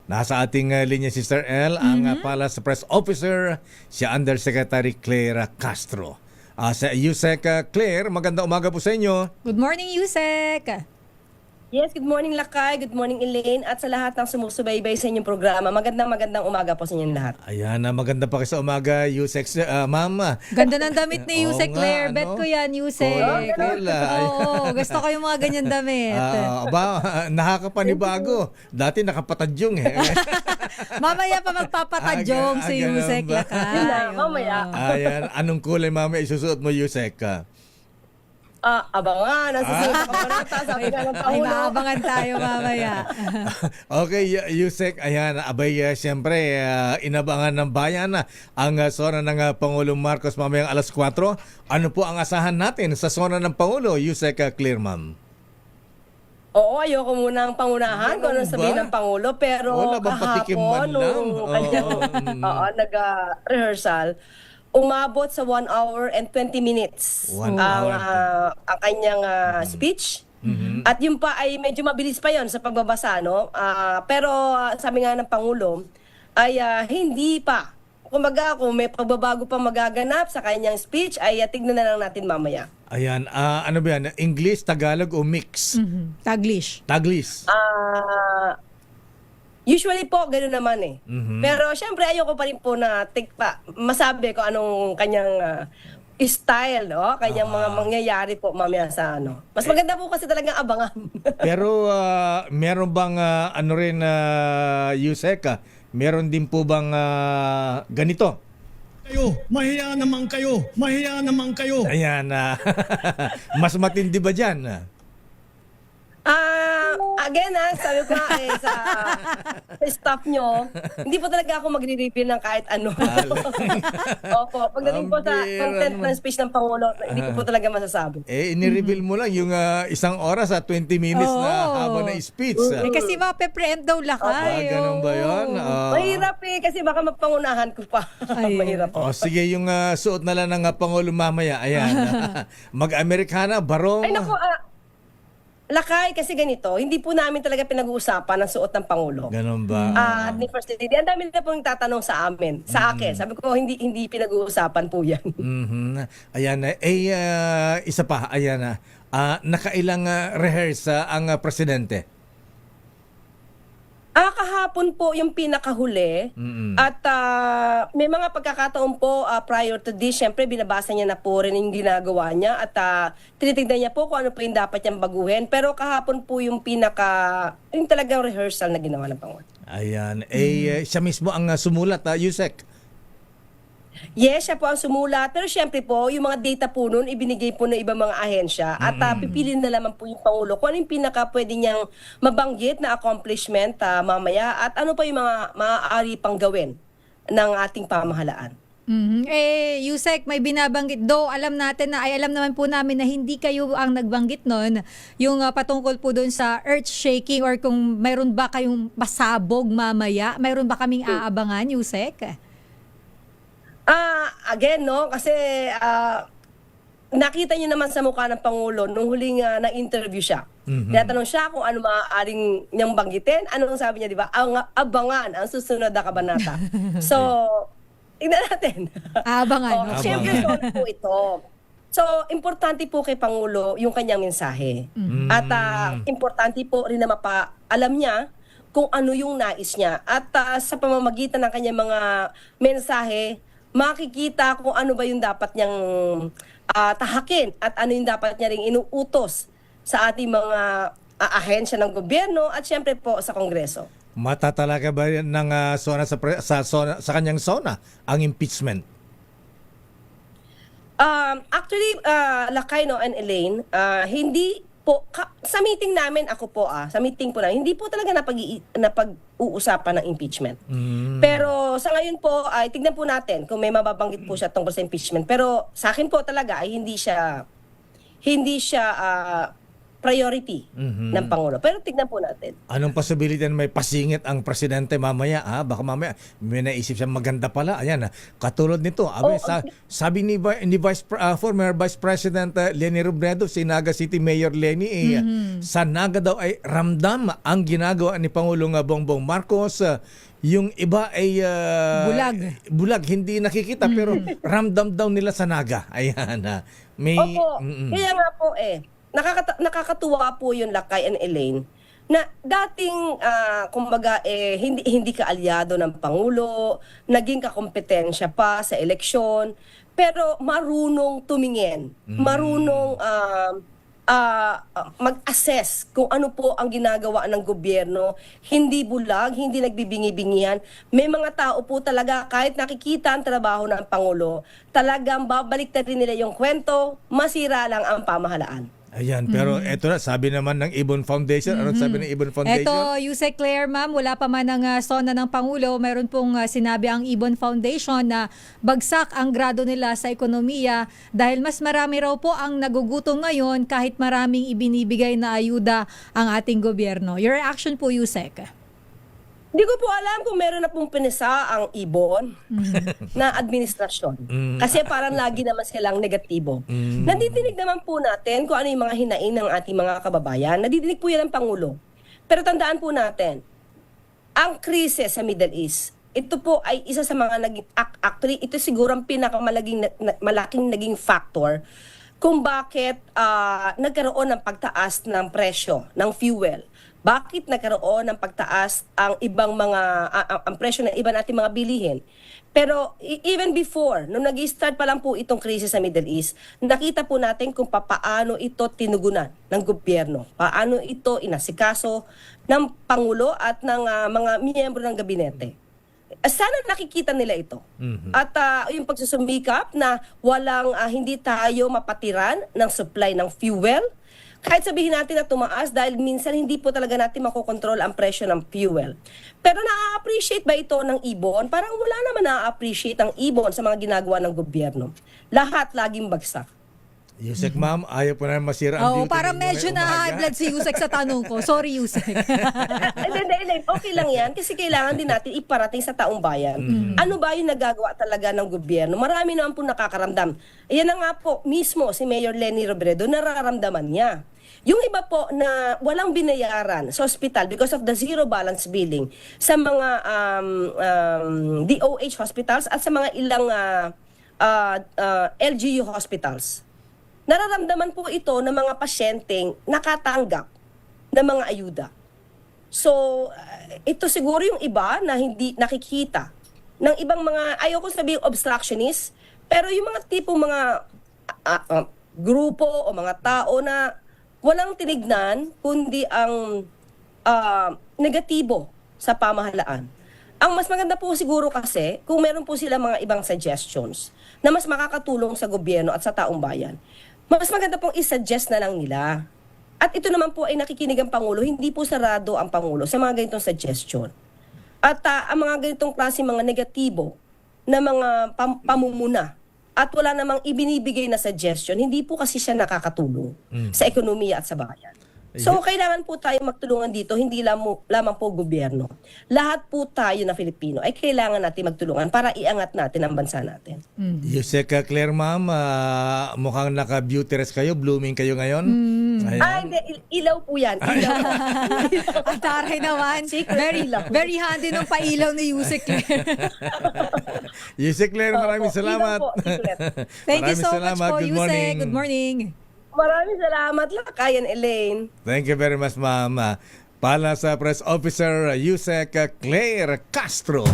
Nasa ating linya si Sir L, ang Palace Press Officer, si Undersecretary Claire Castro. Sa Yusek Claire, magandang umaga po sa inyo. Good morning, Yusek! Yes, good morning Lakay, good morning Elaine, at sa lahat ng sumusubaybay sa inyong programa. Magandang umaga po sa inyong lahat. Ayan, maganda pa kayo sa umaga, Yusek, ma'am. Ganda ng damit ni Oo Yusek nga, Claire. ano? Bet ko yan, Yusek. Cool. Oo, gusto ko yung mga ganyan damit. Nakakapanibago. Dati nakapatadyong eh. Mamaya pa magpapatadyong si ganun Yusek ba? Lakay. Yun na, mamaya. Ayan, anong kulay mama isusuot mo, Yusek? Abangan, ang susunod na kabanata, sabi nga ng Ay, Pangulo. maabangan tayo mamaya. Okay, Yusek, ayan, abay, siyempre, inabangan ng bayan ang zona ng Pangulong Marcos mamayang alas 4. Ano po ang asahan natin sa zona ng Pangulo, Yusek Claire, ma'am? Oo, ayoko muna ang pangunahan kung ano Ganun sabihin ba? ng Pangulo, pero Wala bang patikim man kahapon, lang? nung kanyang nag-rehearsal, umabot sa 1 hour and 20 minutes 1 ang, hour. ang kanyang speech. At yung pa ay medyo mabilis pa yon sa pagbabasa, no? Pero sabi nga ng Pangulo ay hindi pa. Kumbaga, kung may pagbabago pa magaganap sa kanyang speech, ay tignan na lang natin mamaya. Ayan, ano ba yan? English, Tagalog o mix? Taglish. Taglis. Usually po, gano'n naman eh. Pero syempre, ayoko pa rin po na masabi ko anong kanyang style, no? Kanyang mga mangyayari po mamaya sa ano. Mas maganda po kasi talagang abangan. Pero meron bang ano rin, Yusek, meron din po bang ganito? Mahiya naman kayo. Ayan, mas matindi ba dyan? Again, sabi ko nga sa staff nyo, hindi po talaga ako magre-reveal ng kahit ano. Opo, pagdating po sa content ng speech ng Pangulo, hindi ko po talaga masasabi. Ini-reveal mo lang yung 1 oras at 20 minutes na Oo. haba na speech. Eh, kasi mape-preempt daw Lakay. Ganun ba yun? Mahirap eh, kasi baka mapangunahan ko pa. Mahirap. Sige, yung suot na lang ng Pangulo mamaya. Ayan. Mag-Amerikana, barong. Ay naku, Lakay, kasi ganito, hindi po namin talaga pinag-uusapan ang suot ng Pangulo. Ganun ba? At ni First Lady, ang dami na pong tatanong sa amin, sa akin. Sabi ko, hindi pinag-uusapan po yan. Ayan, isa pa, ayan, nakailang rehearse ang presidente? Kahapon po yung pinakahuli. At may mga pagkakataon po prior to this, syempre binabasa niya na po rin yung ginagawa niya at tinitignan niya po kung ano po yung dapat niyang baguhin. Pero kahapon po yung yung talagang rehearsal na ginawa ng Pangulo. Ayan, siya mismo ang sumulat, Yusek. Yes, siya po ang sumulat. Pero syempre po, yung mga data po nun, ibinigay po ng ibang mga ahensya. At pipili na lamang po yung Pangulo kung ano yung pinaka pwede niyang mabanggit na accomplishment mamaya at ano pa yung mga maaari pang gawin ng ating pamahalaan. Yusek, may binabanggit. Alam natin na, alam naman po namin na hindi kayo ang nagbanggit nun. Yung patungkol po doon sa earth shaking or kung mayroon ba kayong pasabog mamaya, mayroon ba kaming aabangan, Yusek? Again, no, kasi nakita niyo naman sa mukha ng Pangulo nung huling na-interview siya. Tinatanong siya kung ano maaaring niyang banggitin. Anong sabi niya, di ba? Ang abangan, ang susunod na kabanata. So, tignan natin. Abangan. Siyempre, po ito. So, importante po kay Pangulo yung kanyang mensahe. At importante po rin na alam niya kung ano yung nais niya. At sa pamamagitan ng kanyang mga mensahe, makikita kung ano ba yung dapat niyang tahakin at ano yung dapat niya ring inuutos sa ating mga ahensya ng gobyerno at syempre po sa Kongreso. Matatalaga ba ng sa kanyang zona ang impeachment? Actually, Lakay, no, and Elaine, hindi po, sa meeting namin, sa meeting po na, hindi po talaga napag-uusapan ng impeachment. Pero sa ngayon po, ay tignan po natin kung may mababanggit po siya tungkol sa impeachment. Pero sa akin po talaga ay hindi siya priority ng Pangulo. Pero tignan po natin. Anong possibility na may pasingit ang presidente mamaya? Baka mamaya may naisip siya maganda pala. Ayan, katulad nito. Sabi ni former Vice President Leni Robredo, si Naga City Mayor Leni, sa Naga daw ay ramdam ang ginagawa ni Pangulong Bongbong Marcos. Yung iba ay bulag, hindi nakikita pero ramdam daw nila sa Naga. Ayan. Opo, kaya nga po nakakatuwa po yun, Lakay and Elaine, na dating kumbaga hindi ka aliado ng Pangulo, naging kakompetensya pa sa eleksyon, pero marunong tumingin, marunong mag-assess kung ano po ang ginagawa ng gobyerno, hindi bulag, hindi nagbibingi-bingihan. May mga tao po talaga, kahit nakikita ang trabaho ng Pangulo, talagang babalik na rin nila yung kwento, masira lang ang pamahalaan. Ayan, pero eto na, sabi naman ng Ibon Foundation. Anong sabi ng Ibon Foundation? Ito, Yusek Claire, ma'am, wala pa man ang sona ng Pangulo. Mayroon pong sinabi ang Ibon Foundation na bagsak ang grado nila sa ekonomiya dahil mas marami raw po ang nagugutom ngayon kahit maraming ibinibigay na ayuda ang ating gobyerno. Your reaction po, Yusek? Hindi ko po alam kung meron na pong pinisa ang ibon na administrasyon. Kasi parang lagi naman silang negatibo. Nadidinig naman po natin kung ano yung mga hinaing ng ating mga kababayan. Nadidinig po yan ng Pangulo. Pero tandaan po natin, ang krisis sa Middle East, ito po ay isa sa mga naging, actually, ito siguro ang malaking naging factor kung bakit nagkaroon ng pagtaas ng presyo ng fuel. Bakit nagkaroon ng pagtaas ang ibang mga ang presyo ng iba nating mga bilihin? Pero even before, nung nag-start pa lang po itong krisis sa Middle East, nakita po natin kung paano ito tinugunan ng gobyerno, paano ito inasikaso ng Pangulo at ng mga miyembro ng gabinete. Sana nakikita nila ito. At yung pagsusumikap na hindi tayo mapatiran ng supply ng fuel, kahit sabihin natin na tumaas dahil minsan hindi po talaga natin makokontrol ang presyo ng fuel. Pero na-appreciate ba ito ng ibon? Parang wala naman na-appreciate ang ibon sa mga ginagawa ng gobyerno. Lahat laging bagsak. Yusek, ma'am, ayaw po na masira ang beauty. Parang ninyo medyo ngayong umaga. na-high blood si Yusek sa tanong ko. Sorry, Yusek. Hindi. Okay lang yan kasi kailangan din natin iparating sa taong bayan. Ano ba yung nagagawa talaga ng gobyerno? Marami naman po nakakaramdam. Ayan na nga po, mismo si Mayor Leni Robredo, nararamdaman niya. Yung iba po na walang binayaran sa hospital because of the zero balance billing sa mga DOH hospitals at sa mga ilang LGU hospitals. Nararamdaman po ito ng mga pasyenteng nakatanggap ng mga ayuda. So, ito siguro yung iba na hindi nakikita ng ibang mga, ayaw ko sabihin obstructionist, pero yung mga tipong mga grupo o mga tao na walang tinignan kundi ang negatibo sa pamahalaan. Ang mas maganda po siguro kasi kung meron po sila mga ibang suggestions na mas makakatulong sa gobyerno at sa taong bayan. Mas maganda pong i-suggest na lang nila. At ito naman po ay nakikinig ang Pangulo, hindi po sarado ang Pangulo sa mga ganitong suggestion. At ang mga ganitong klase mga negatibo na mga pamumuna at wala namang ibinibigay na suggestion, hindi po kasi siya nakakatulong sa ekonomiya at sa bayan. So, kailangan po tayo magtulungan dito, hindi lamang po gobyerno. Lahat po tayo na Filipino ay kailangan natin magtulungan para iangat natin ang bansa natin. Yusek Claire, ma'am, mukhang naka-beauty rest kayo, blooming kayo ngayon. Ayan. Hindi, ilaw po yan. Ilaw. Ang taray naman. Very handy nung pailaw ni Yusek Claire. Yusek Claire, maraming salamat. Ilaw po, secret. Thank you Maraming so salamat. much po, Good Yusek. morning. Good morning. Maraming salamat, Lakay and Elaine. Thank you very much, ma'am. Pala sa Press Officer Yusek Claire Castro.